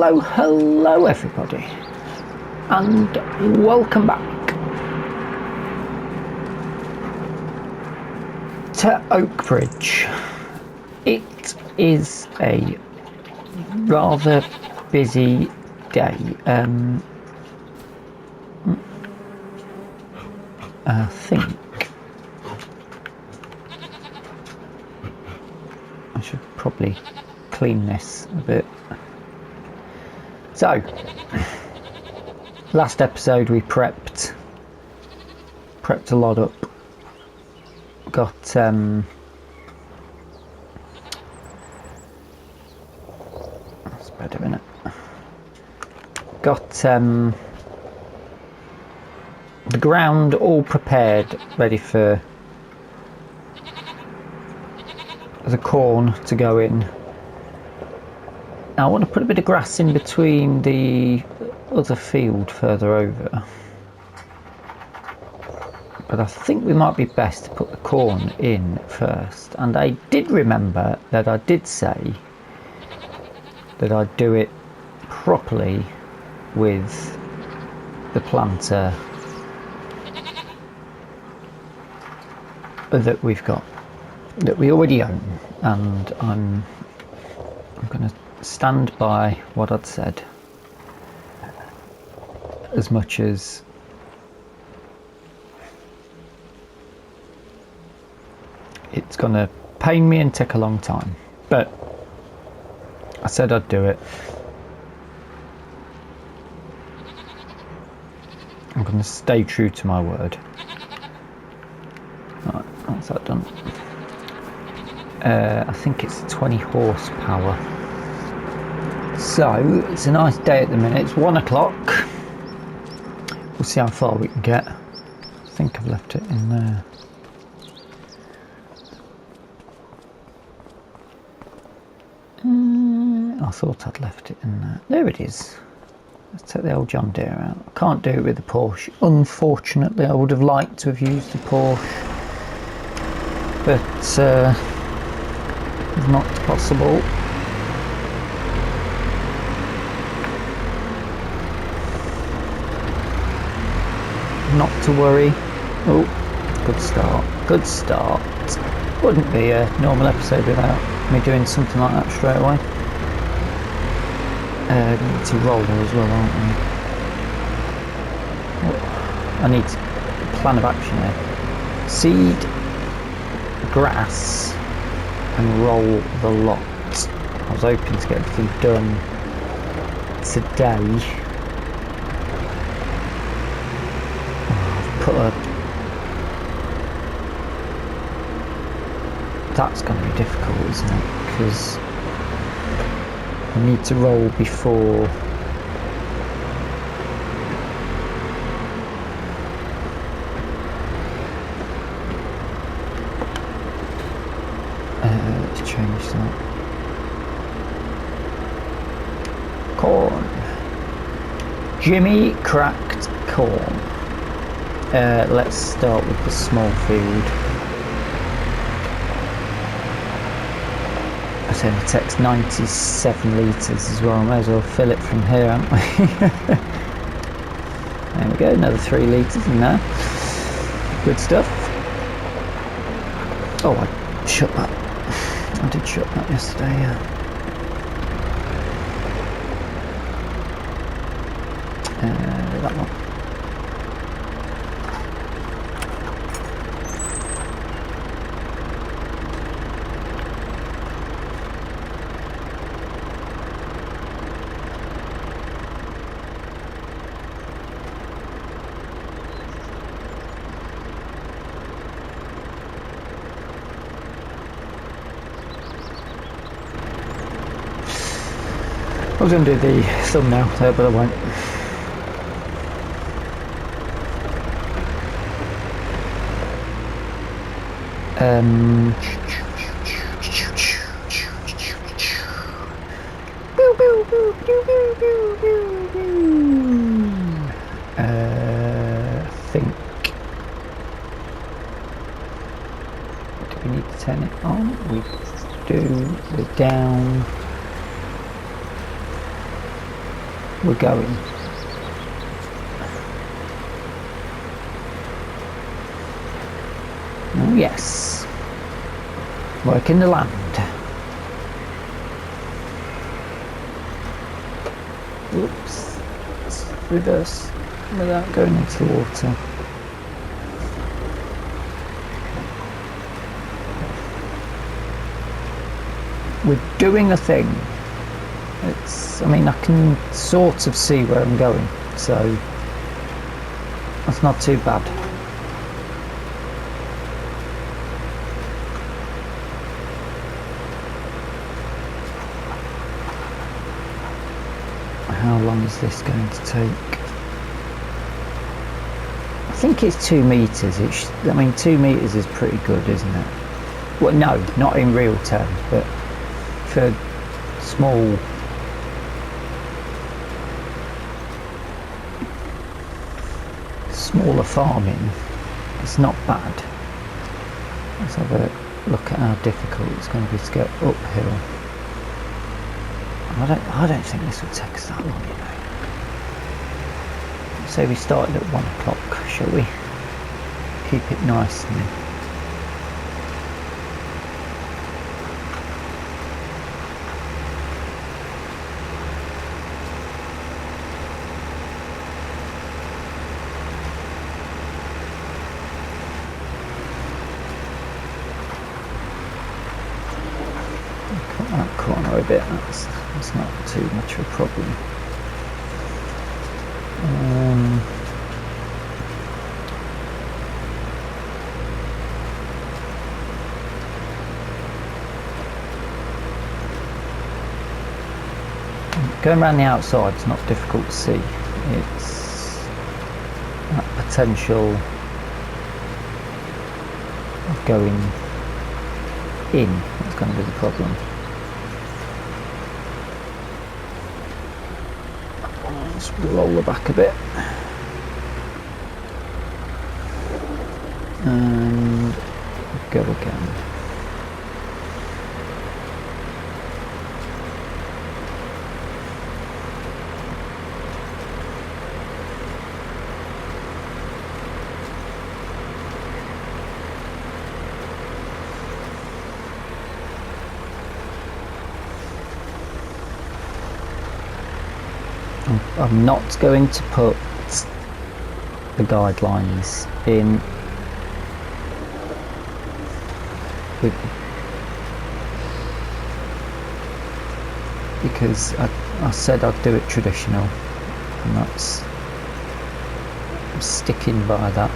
Hello, hello everybody, and welcome back to Oakbridge. It is a rather busy day. I think I should probably clean this a bit. So, last episode we prepped a lot up. Got that's better, isn't it? Got the ground all prepared, ready for the corn to go in. Now I want to put a bit of grass in between the other field further over, but I think we might be best to put the corn in first. And I did remember that I did say that I'd do it properly with the planter that we've got, that we already own, and I'm going to stand by what I'd said, as much as it's going to pain me and take a long time, but I said I'd do it. I'm going to stay true to my word. Right, that's that done. I think it's 20 horsepower. So it's a nice day at the minute. It's 1 o'clock. We'll see how far we can get. I think I've left it in there. I thought I'd left it in there. There it is. Let's take the old John Deere out. I can't do it with the Porsche. Unfortunately, I would have liked to have used the Porsche, but it's not possible. Not to worry. Oh, good start. Good start. Wouldn't be a normal episode without me doing something like that straight away. We need to roll as well, aren't we? Oh, I need a plan of action here. Seed, grass, and roll the lot. I was hoping to get everything done today. That's going to be difficult, isn't it? Because I need to roll before let's change that. Corn. Jimmy cracked corn. Let's start with the small field. I said it takes 97 litres as well. May as well fill it from here, haven't we? There we go, another 3 litres in there. Good stuff. Oh, I shut that. I did shut that yesterday, yeah. That one. I was going to do the thumbnail there, but I won't. I think. Do we need to turn it on? We do. We're down. we're going. Oh yes, working the land. Oops, let's reverse without going into the water. We're doing a thing. I mean, I can sort of see where I'm going, so that's not too bad. How long is this going to take? I think it's 2 meters. I mean, 2 meters is pretty good, isn't it? Well, no, not in real terms, but for smaller farming, it's not bad. Let's have a look at how difficult it's going to be to get uphill. I don't think this will take us that long, you know. Say we started at 1 o'clock, shall we? Keep it nice and cut that corner a bit. That's not too much of a problem. Going around the outside is not difficult to see. It's that potential of going in that's going to be the problem. Let's roll the back a bit and go again. I'm not going to put the guidelines in because I said I'd do it traditional, and I'm sticking by that.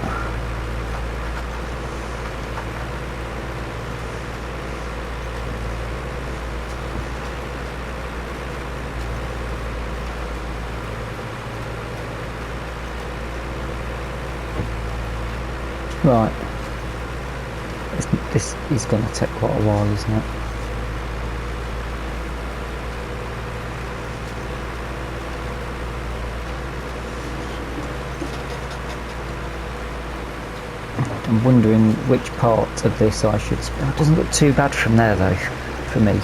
Right, this is going to take quite a while, isn't it? I'm wondering which part of this I should... It doesn't look too bad from there though, for me.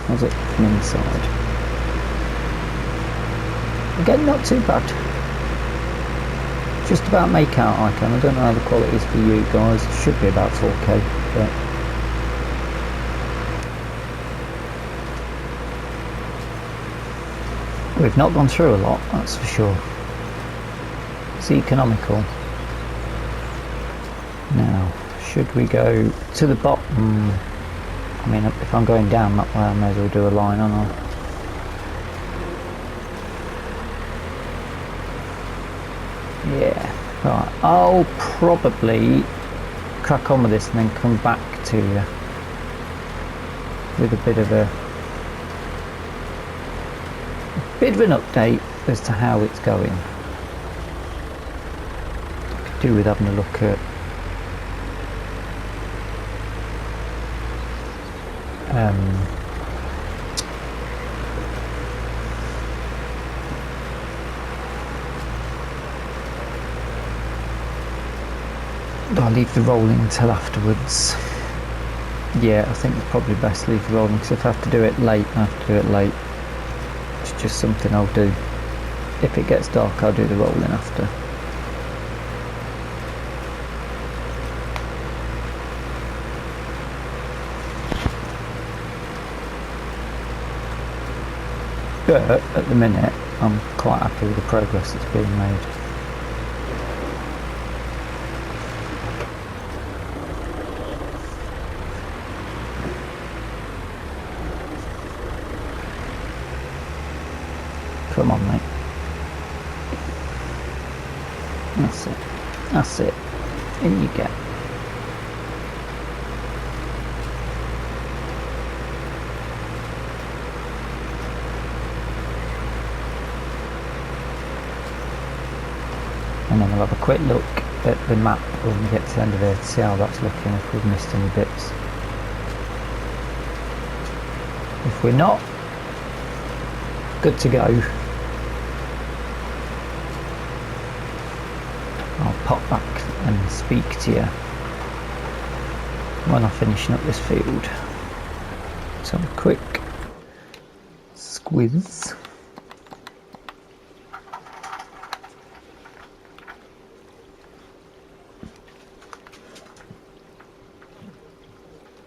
How's it from inside? Again, not too bad. Just about make out I can. I don't know how the quality is for you guys. It should be about 4K, but we've not gone through a lot, that's for sure. It's economical. Now, should we go to the bottom? I mean, if I'm going down that way, I may as well do a line, aren't I? Yeah, right. I'll probably crack on with this and then come back to you with a bit of an update as to how it's going. I could do with having a look at do I leave the rolling until afterwards? Yeah, I think it's probably best to leave the rolling, because if I have to do it late, I have to do it late. It's just something I'll do. If it gets dark, I'll do the rolling after. But at the minute, I'm quite happy with the progress that's being made. Come on, mate. That's it. That's it. In you get. And then we'll have a quick look at the map when we get to the end of it to see how that's looking, if we've missed any bits. If we're not, good to go. I'll pop back and speak to you when I'm finishing up this field. So a quick squiz.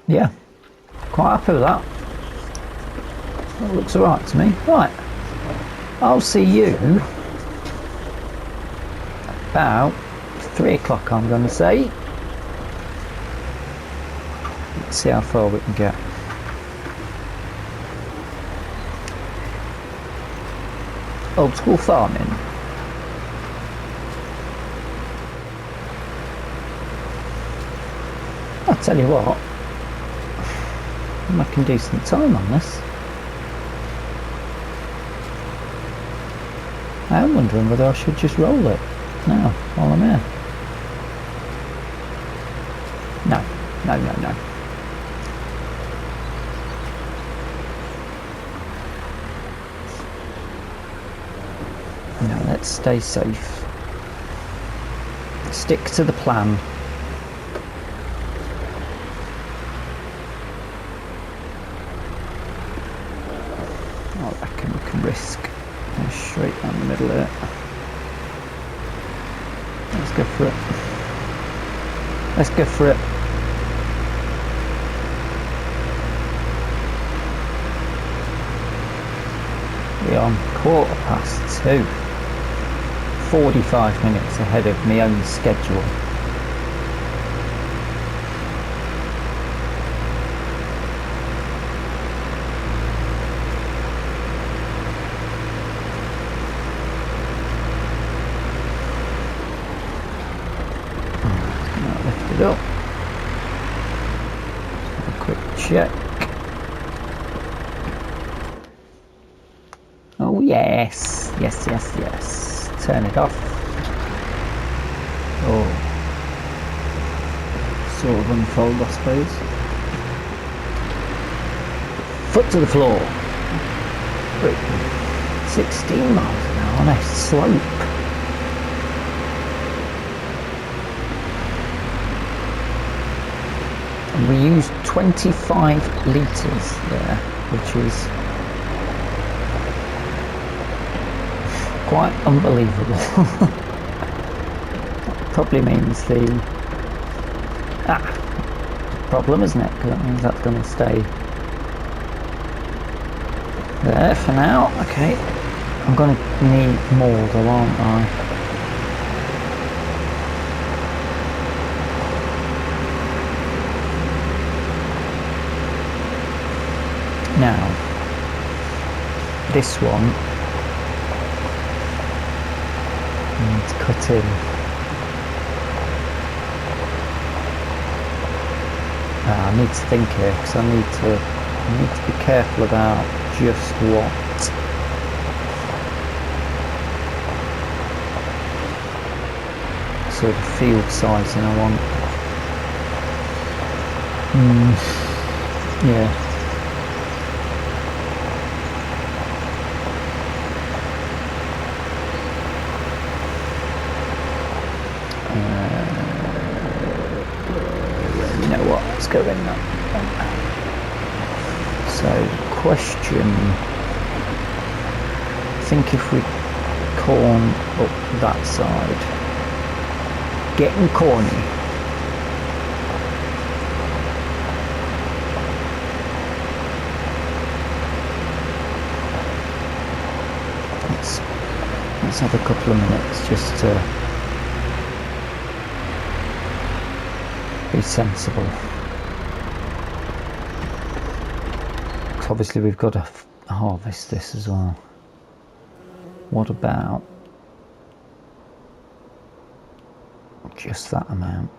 Yeah, quite happy with that. That looks alright to me. Right, I'll see you about 3 o'clock, I'm going to say. Let's see how far we can get. Old school farming. I'll tell you what, I'm making decent time on this. I am wondering whether I should just roll it now while I'm here. No, no, no, no. No, let's stay safe. Stick to the plan. I reckon we can risk going straight down the middle of it. Let's go for it. Let's go for it. We're on 2:15. 45 minutes ahead of my own schedule. Lift it up. Have a quick check. Oh yes, yes, yes, yes. Turn it off. Or sort of unfold, I suppose. Foot to the floor. 16 miles an hour on a slope. And we used 25 litres there, which is quite unbelievable. Probably means the problem, isn't it? Because that means that's going to stay there for now. Okay, I'm going to need more though, aren't I? Now, this one needs cutting. I need to think here, because I need to be careful about just what sort of field sizing I want. Yeah. let's go in that one. So, question, I think if we corn up that side, getting corny. Let's have a couple of minutes just to be sensible. Because obviously we've got to harvest this as well. What about just that amount?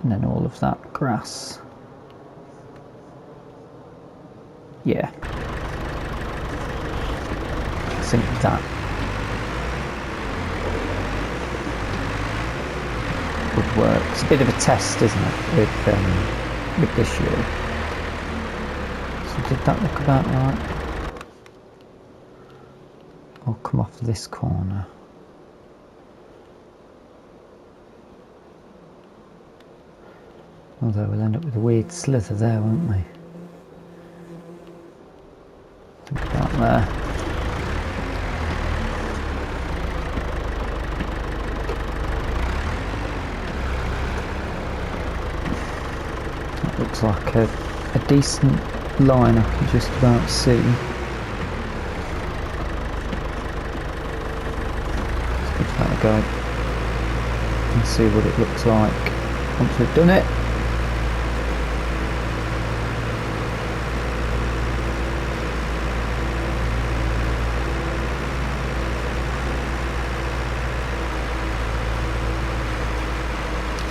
And then all of that grass. Yeah. I think that would work. It's a bit of a test, isn't it, with this year. So did that look about right? I'll come off this corner. Although we'll end up with a weird slither there, won't we? Think about there. Looks like a decent line I can just about see. Let's give that a go and see what it looks like once we've done it.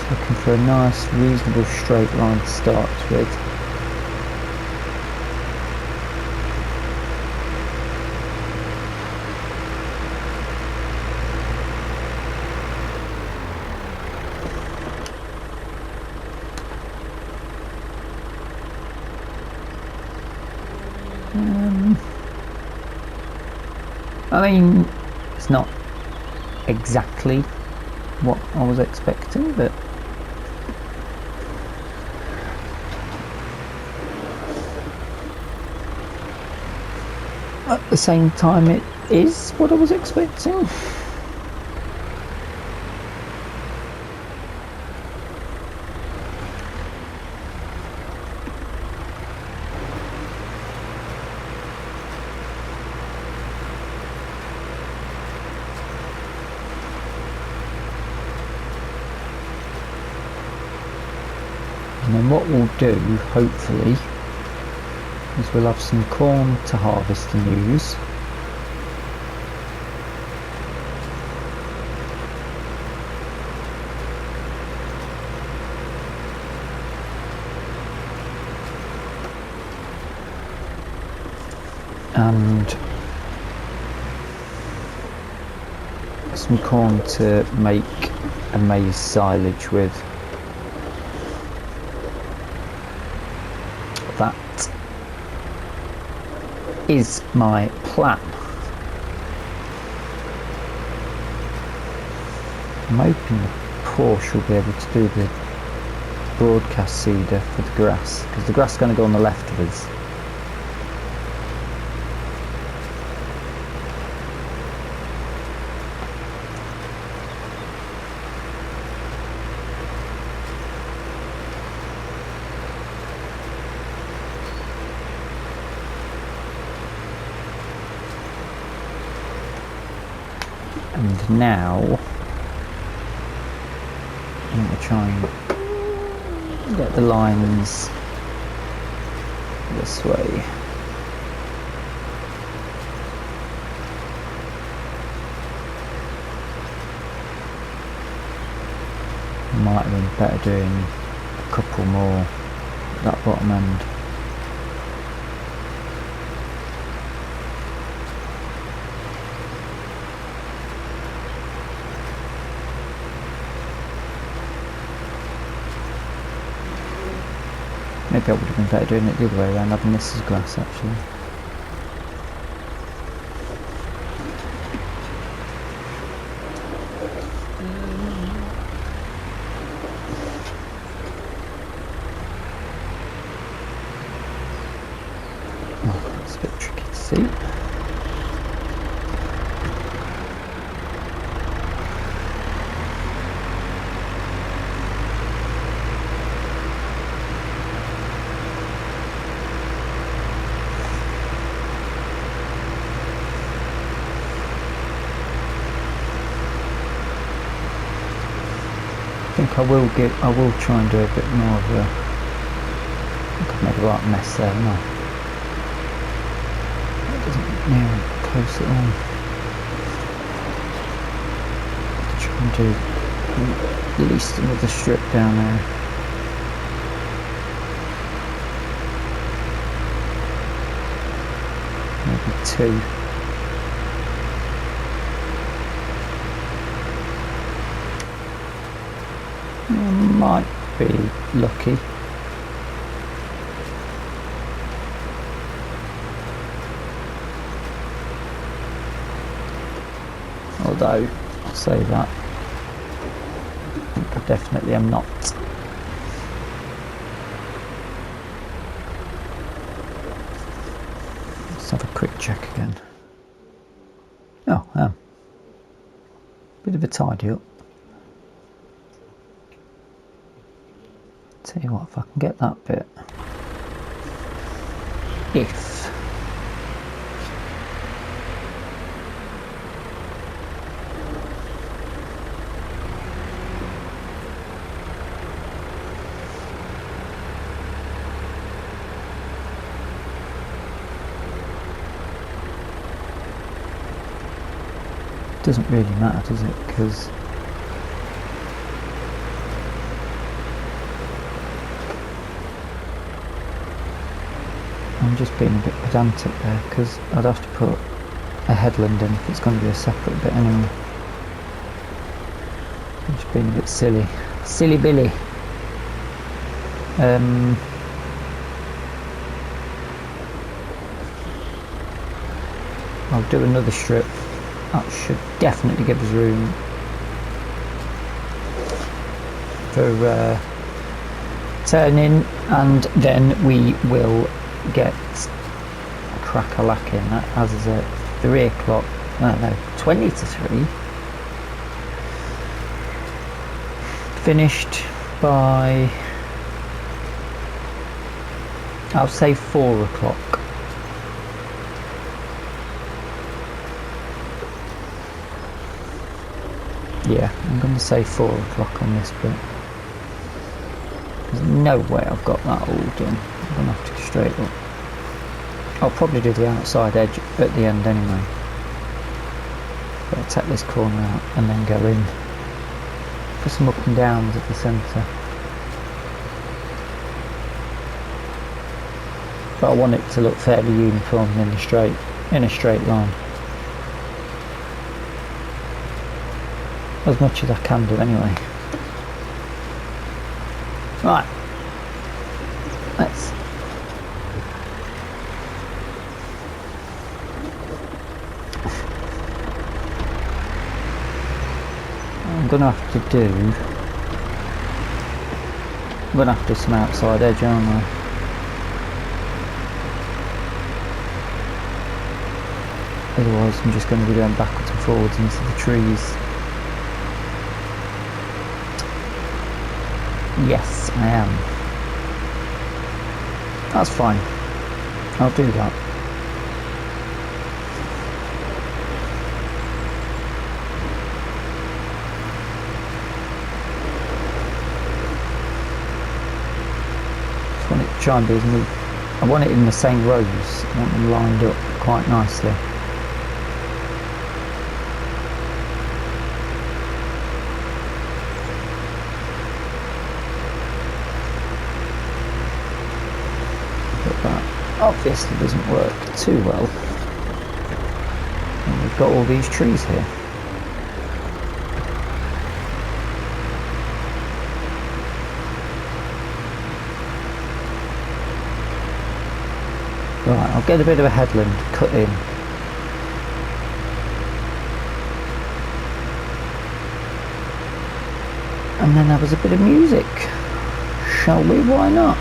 Looking for a nice, reasonable straight line to start with. I mean, it's not exactly what I was expecting, but at the same time it is what I was expecting. And then what we'll do, hopefully, is we'll have some corn to harvest and use. And some corn to make a maize silage with. That is my plan. I'm hoping the Porsche will be able to do the broadcast seeder for the grass, because the grass is going to go on the left of us. And now I'm going to try and get the lines this way. Might have been better doing a couple more at that bottom end. Maybe I would have been better doing it the other way around, having this as grass actually. see. I think I will try and do a bit more of a, I think I've made a right mess there, haven't I? That doesn't look near and close at all. Try and do at least another strip down there. Maybe two. Might be lucky. Although, I'll say that, I think I definitely am not. Let's have a quick check again. Oh, bit of a tidy up. Tell you what, if I can get that bit, if it doesn't really matter, does it? Because I'm just being a bit pedantic there, because I'd have to put a headland in if it's going to be a separate bit anyway. I'm just being a bit silly. Silly Billy. I'll do another strip. That should definitely give us room for turning, and then we will get crack-a-lacking. As is at 3 o'clock, no, 20 to 3. Finished by, I'll say 4 o'clock. Yeah, I'm going to say 4 o'clock on this bit. There's no way I've got that all done. I'm going to have to go straight up. I'll probably do the outside edge at the end anyway. But I'll take this corner out and then go in for some up and downs at the centre. But I want it to look fairly uniform in a straight line. As much as I can do anyway. Right. Let's I'm gonna have to do some outside edge, aren't I? Otherwise I'm just going to be going backwards and forwards into the trees. Yes, I am. That's fine. I'll do that. Just want it to try and be as neat. I want it in the same rows. I want them lined up quite nicely. Obviously doesn't work too well. And we've got all these trees here. Right, I'll get a bit of a headland cut in. And then have us a bit of music. Shall we? Why not?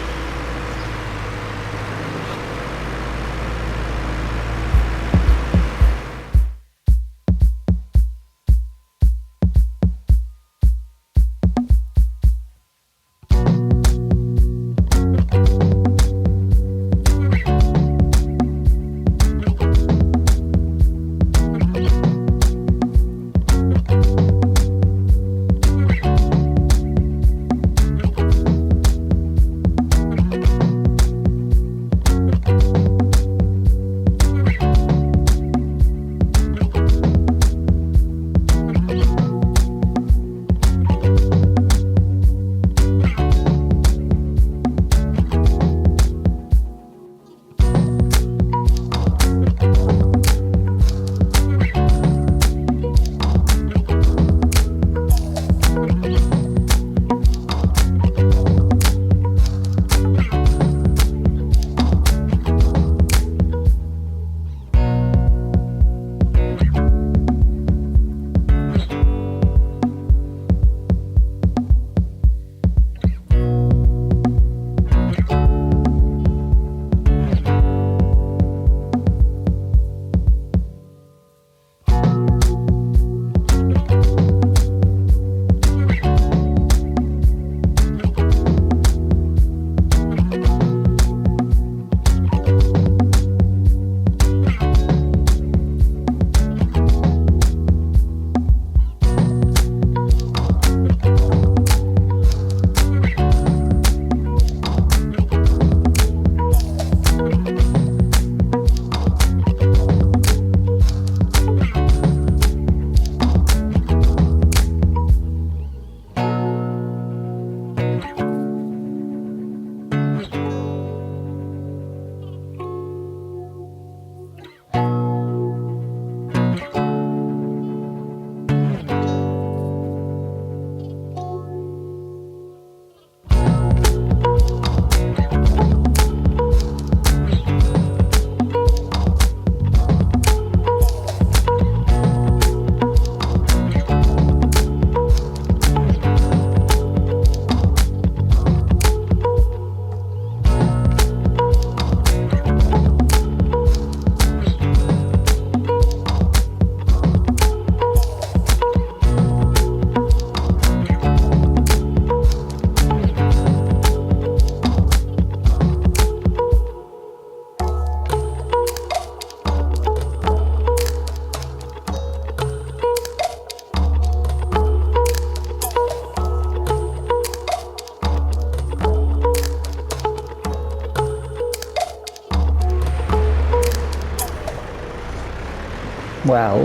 Well,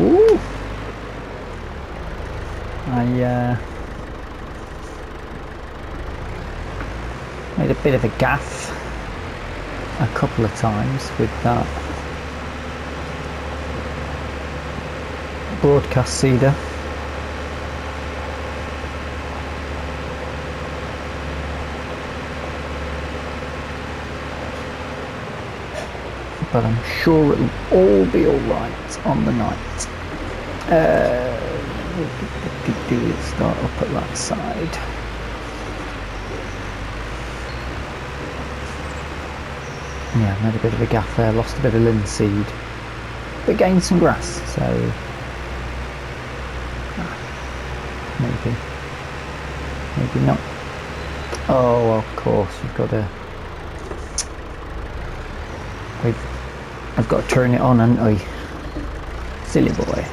I made a bit of a gaff a couple of times with that broadcast seeder. But I'm sure it'll all be alright on the night. Let's start up at that side. Yeah, made a bit of a gaff there, lost a bit of linseed, but gained some grass, so maybe not. Oh, of course, you've got to. I've got to turn it on, haven't I? Silly boy.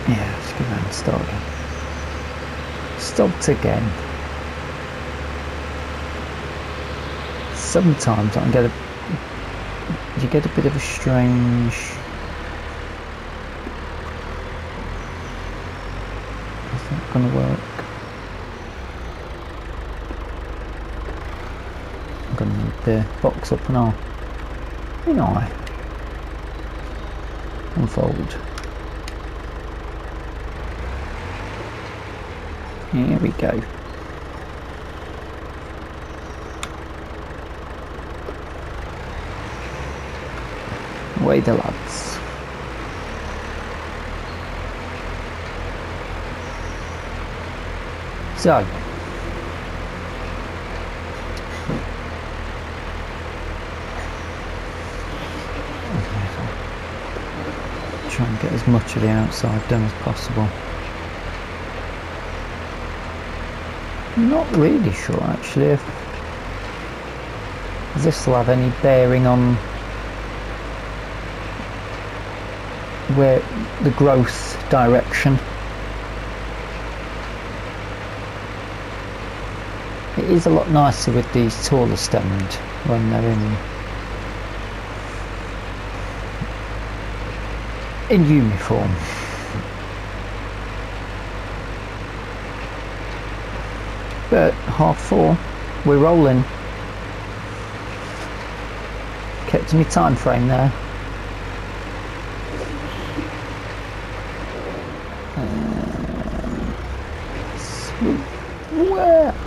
Yeah, let's go around and start again. Stopped again. Sometimes I can you get a bit of a strange. Is that going to work? I'm going to need the box up and all. You know, I unfold. Here we go. Away the lads. So, try and get as much of the outside done as possible. I'm not really sure actually if this will have any bearing on where the growth direction. It is a lot nicer with these taller stemmed when they're in uniform. But 4:30, we're rolling. Kept me time frame there.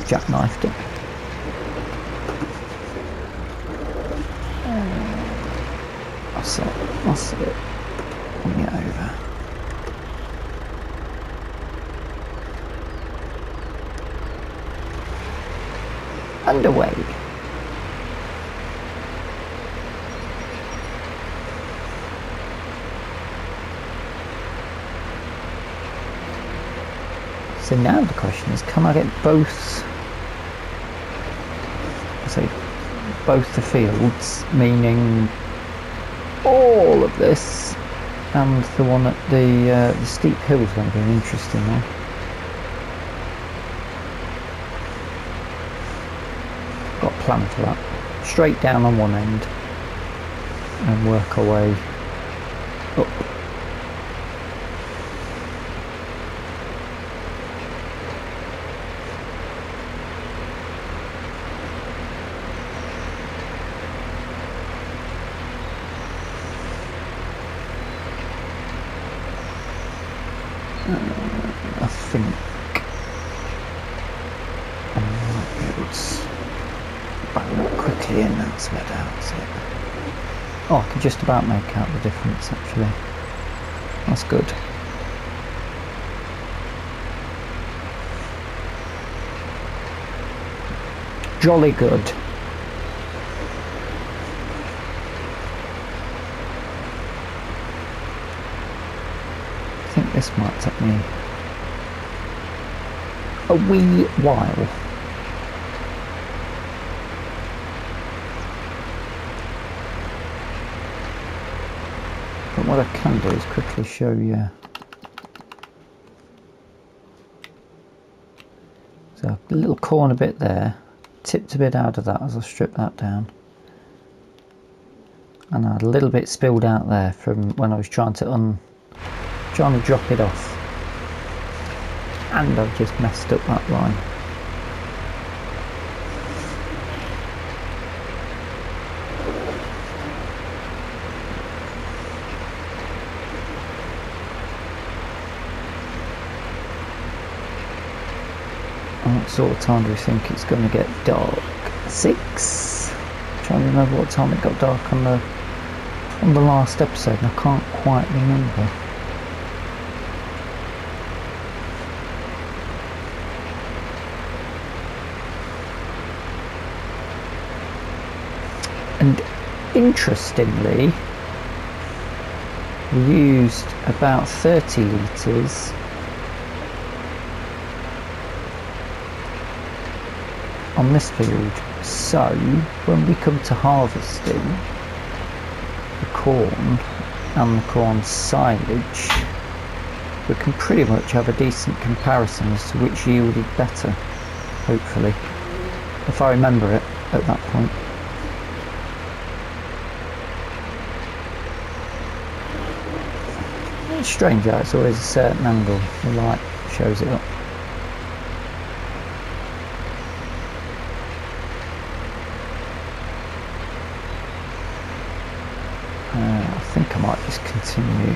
Jackknifed it. That's it. Bring it over. And away. So now the question is, can I get both? So both the fields, meaning all of this, and the one at the steep hill is going to be an interesting one. Got a plan for that. Straight down on one end and work our way up. I think I might be able to back that quickly in, that's about it. Oh, I can just about make out the difference actually. That's good. Jolly good. I think this might take me a wee while. But what I can do is quickly show you. So a little corner bit there, tipped a bit out of that as I strip that down. And I had a little bit spilled out there from when I was trying to drop it off. And I've just messed up that line. What sort of time do we think it's going to get dark? 6? Trying to remember what time it got dark on the last episode, and I can't quite remember. And interestingly, we used about 30 litres on this field, so when we come to harvesting the corn and the corn silage, we can pretty much have a decent comparison as to which yielded better, hopefully, if I remember it at that point. It's strange how it's always a certain angle the light shows it up. I think I might just continue.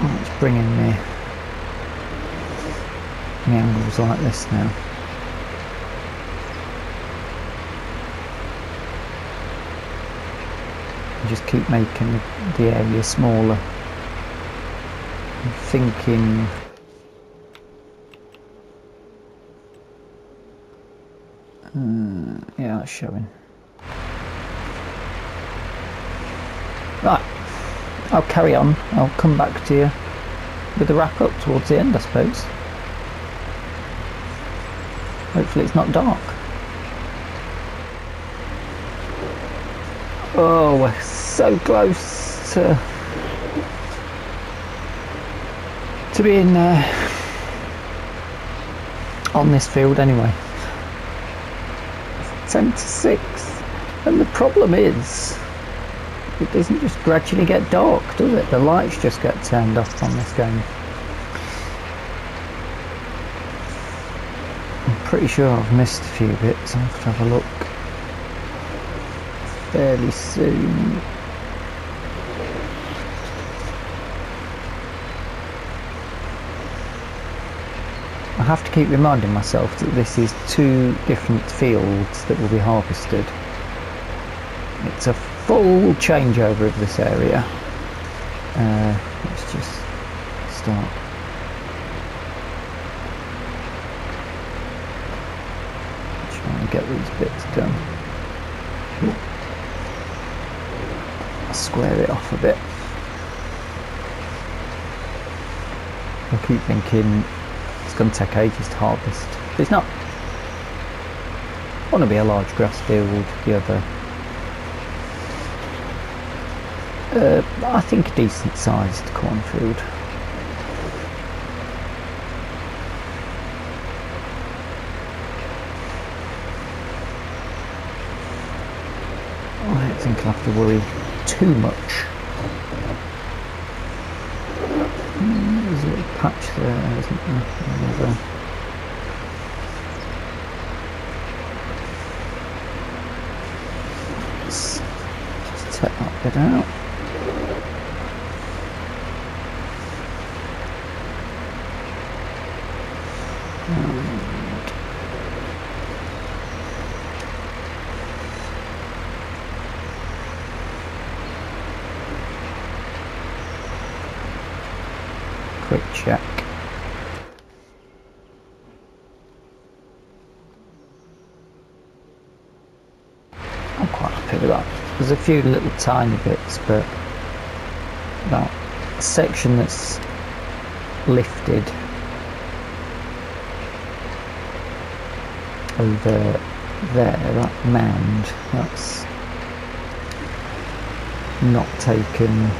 Let's bring in the angles like this now. And just keep making the area smaller. I'm thinking yeah, that's showing. Right, I'll carry on. I'll come back to you with the wrap up towards the end, I suppose. Hopefully it's not dark. Oh, we're so close to being on this field anyway. 10 to 6, and the problem is it doesn't just gradually get dark, does it? The lights just get turned off on this game. I'm pretty sure I've missed a few bits. I'll have to have a look fairly soon. I have to keep reminding myself that this is 2 different fields that will be harvested. It's a full changeover of this area. Let's just start. Trying to get these bits done. I'll square it off a bit. I keep thinking it's going to take ages to harvest. It's not. One will be a large grass field, the other I think a decent sized cornfield. I don't think I'll have to worry too much. There's a little patch there, isn't there? Another. Let's just take that bit out. Quick check. I'm quite happy with that. There's a few little tiny bits, but that section that's lifted over there, that mound, that's not taken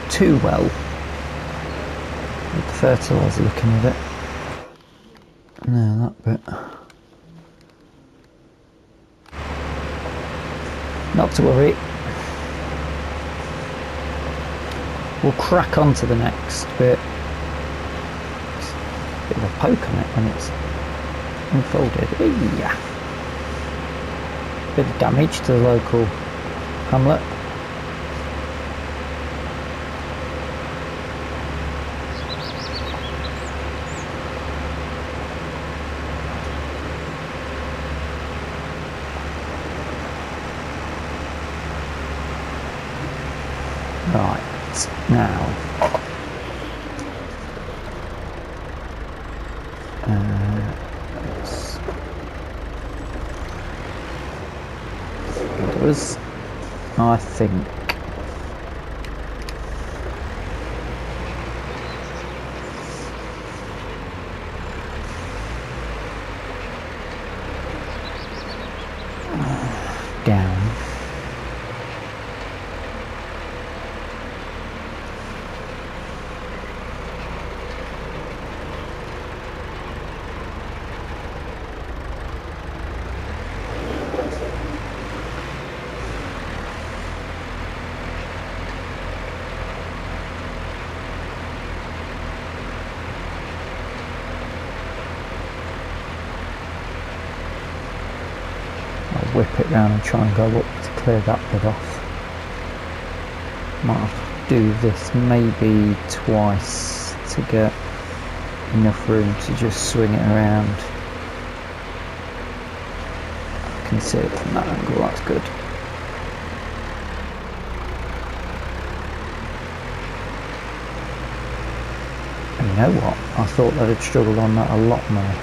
too well. with the fertiliser looking at it. No, that bit. Not to worry. We'll crack on to the next bit. It's a bit of a poke on it when it's unfolded. Yeah. Bit of damage to the local hamlet. Right, now I think down. Whip it round and try and go up to clear that bit off. Might have to do this maybe twice to get enough room to just swing it around. I can see it from that angle, that's good. And you know what? I thought that I'd struggled on that a lot more.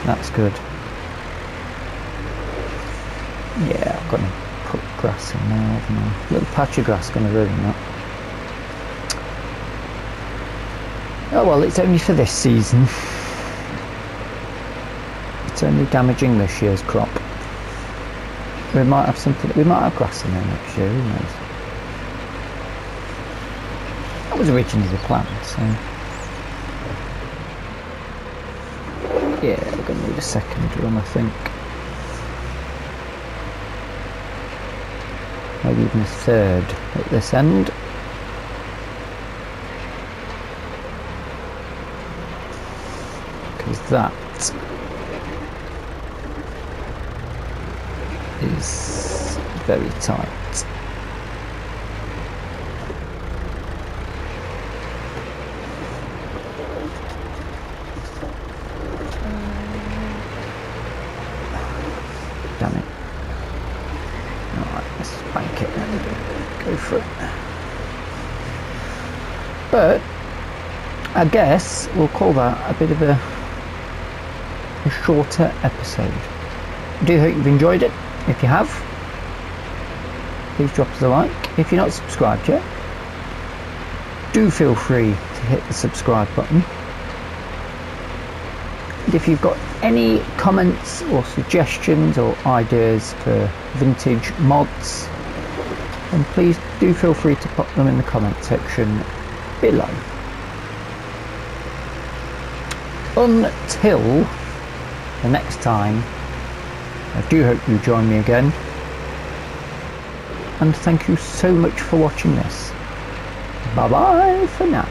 That's good. Yeah, I've got to put grass in there, haven't I? A little patch of grass going to ruin that. Oh well, it's only for this season. It's only damaging this year's crop. We might have something. We might have grass in there next year. Who knows? That was originally the plan, so yeah, we're going to need a second run, I think. Maybe even a third at this end. Because that is very tight. Damn it. Alright, let's bank it and go for it. But I guess we'll call that a bit of a shorter episode. I do hope you've enjoyed it. If you have, please drop us a like. If you're not subscribed yet, do feel free to hit the subscribe button. And if you've got any comments or suggestions or ideas for vintage mods, then please do feel free to pop them in the comment section below. Until the next time, I do hope you join me again, and thank you so much for watching this. Bye bye for now.